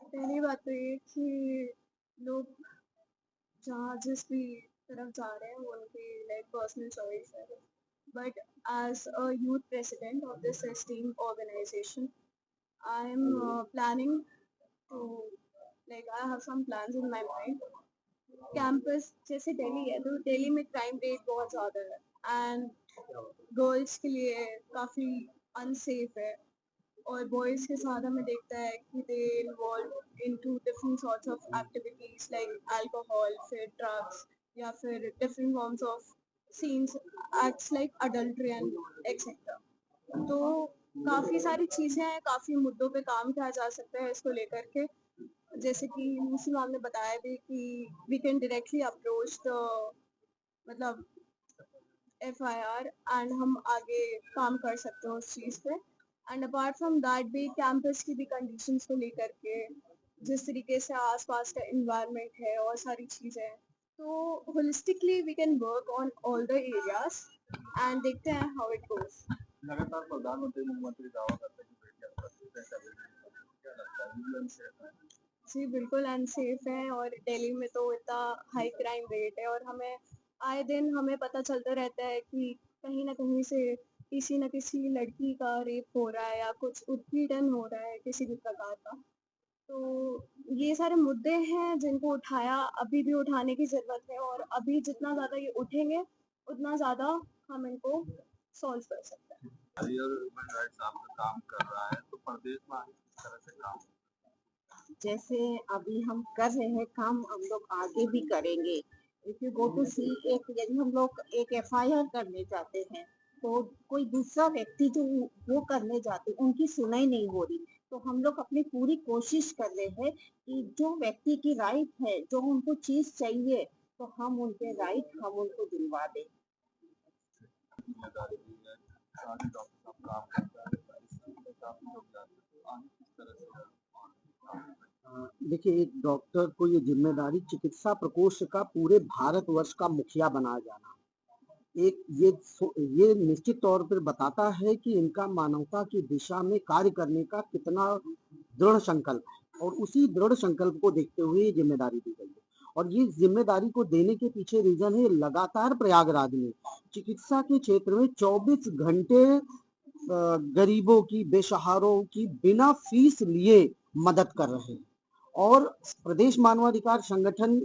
पहली बात तो ये कि लोग जहाँ जिस भी तरफ जा रहे हैं वो उनकी लाइक पर्सनल चॉइस है। But as a youth president of this esteemed organization, I am planning to I have some plans in my mind. Campus जैसे दिल्ली है तो दिल्ली में क्राइम रेट बहुत ज़्यादा है एंड गर्ल्स के लिए काफ़ी अनसेफ है। और बॉयज़ के साथ हमें देखता है कि they involve into different sorts of activities like alcohol, फिर ड्रग्स या फिर different forms of sins, acts like adultery and etcetera. तो काफ़ी सारी चीज़ें हैं, काफ़ी मुद्दों पे काम किया जा सकता है इसको लेकर के। जैसे कि मूसी मैम ने बताया भी कि we can directly approach the मतलब एफआईआर एंड हम आगे काम कर सकते हैं उस चीज़ पे। एंड अपार्ट फ्रॉम दैट भी कैंपस की भी कंडीशंस को लेकर के जिस तरीके से आसपास का इन्वायरमेंट है और सारी चीज़ें हैं, तो holistically we can work on all the areas and देखते हैं हाउ इट गोज। लगातार प्रधानमंत्री मुख्यमंत्री दावा करते हैं कि बेटियां सुरक्षित हैं, क्या क्या लगता है ये अनसेफ है? जी बिल्कुल अनसेफ है और दिल्ली में तो इतना हाई क्राइम रेट है और हमें आए दिन हमें पता चलता रहता है कि कहीं न कहीं से किसी न किसी लड़की का रेप हो रहा है या कुछ उत्पीड़न हो रहा है किसी भी प्रकार का। तो ये सारे मुद्दे हैं जिनको उठाया अभी भी उठाने की ज़रूरत है और अभी जितना ज़्यादा ये उठेंगे, उतना ज़्यादा हम इनको सॉल्व कर सकते हैं। नारी और ह्यूमन राइट्स आपका काम कर रहा है, तो प्रदेश में आगे किस तरह से काम? जैसे अभी हम कर रहे हैं काम, हम लोग आगे भी करेंगे। इफ यू गो टू सी, एक यदि हम लोग एक एफआईआर करने जाते हैं तो कोई दूसरा व्यक्ति जो वो करने जाते उनकी सुनाई नहीं हो रही, तो हम लोग अपनी पूरी कोशिश कर रहे हैं कि जो व्यक्ति की राइट है, जो उनको चीज चाहिए, तो हम उनके राइट हम उनको दिलवा दें। जिम्मेदारी दी है, सारे डॉक्टर साहब काम करता है, इस चीज में काफी लोग जानते हैं, तो आगे किस तरह से और काम करें? देखिए, एक डॉक्टर को ये जिम्मेदारी चिकित्सा प्रकोष्ठ का पूरे भारतवर्ष का मुखिया बनाया जाना एक ये निश्चित तौर पर बताता है कि इनका मानवता की दिशा में कार्य करने का कितना दृढ़ संकल्प है और उसी दृढ़ संकल्प को देखते हुए ये जिम्मेदारी दी गई है। और ये जिम्मेदारी को देने के पीछे रीजन है लगातार प्रयागराज में चिकित्सा के क्षेत्र में 24 घंटे गरीबों की, बेसहारों की बिना फीस लिए मदद कर रहे हैं और प्रदेश मानवाधिकार संगठन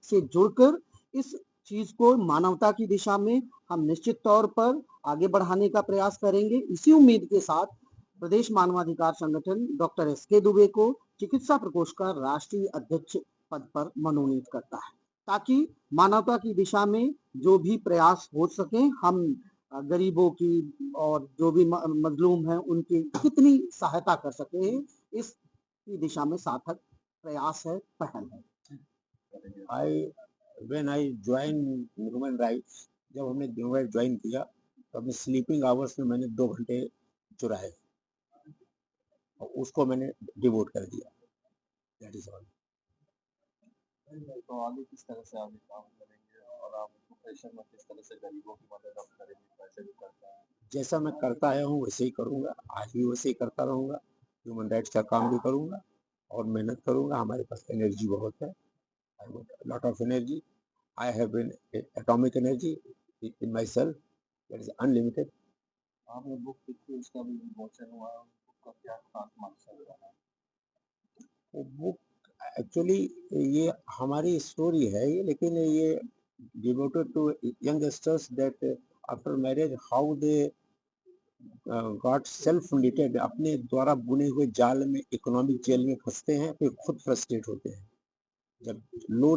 से जुड़कर इस चीज को मानवता की दिशा में हम निश्चित तौर पर आगे बढ़ाने का प्रयास करेंगे। इसी उम्मीद के साथ प्रदेश मानवाधिकार संगठन डॉक्टर एस.के. दुबे को चिकित्सा प्रकोष्ठ का राष्ट्रीय अध्यक्ष पद पर मनोनीत करता है, ताकि मानवता की दिशा में जो भी प्रयास हो सके, हम गरीबों की और जो भी मजलूम हैं उनकी कितनी सहायता कर सके, इस की दिशा में सार्थक प्रयास है, पहल है। When I join human rights, जब हमने ह्यूमन राइट ज्वाइन किया तो अपने स्लीपिंग आवर्स में मैंने 2 घंटे चुराए और उसको मैंने डिवोट कर दिया। That is all. तो आगे किस तरह से आगे काम करेंगे और आप प्रोफेशन में किस तरह से गरीबों की मदद आप करेंगे, वैसे भी करते हैं? जैसा मैं करता आया हूँ वैसे ही करूँगा, आज भी वैसे ही करता रहूँगा। ह्यूमन राइट्स का काम भी करूँगा और मेहनत करूँगा। हमारे पास एनर्जी बहुत है, I got lot of energy. I have an atomic energy in my self, that is unlimited. आपने बुक लिखी, उसका भी विमोचन हुआ है, बुक का क्या खास मकसद रहा है? वो बुक एक्चुअली ये हमारी स्टोरी है ये, लेकिन ये devoted to youngsters that after marriage how they got self knitted, अपने द्वारा बुने हुए जाल में, इकोनॉमिक जेल में फंसते हैं, फिर खुद फ्रस्ट्रेट होते हैं जब लो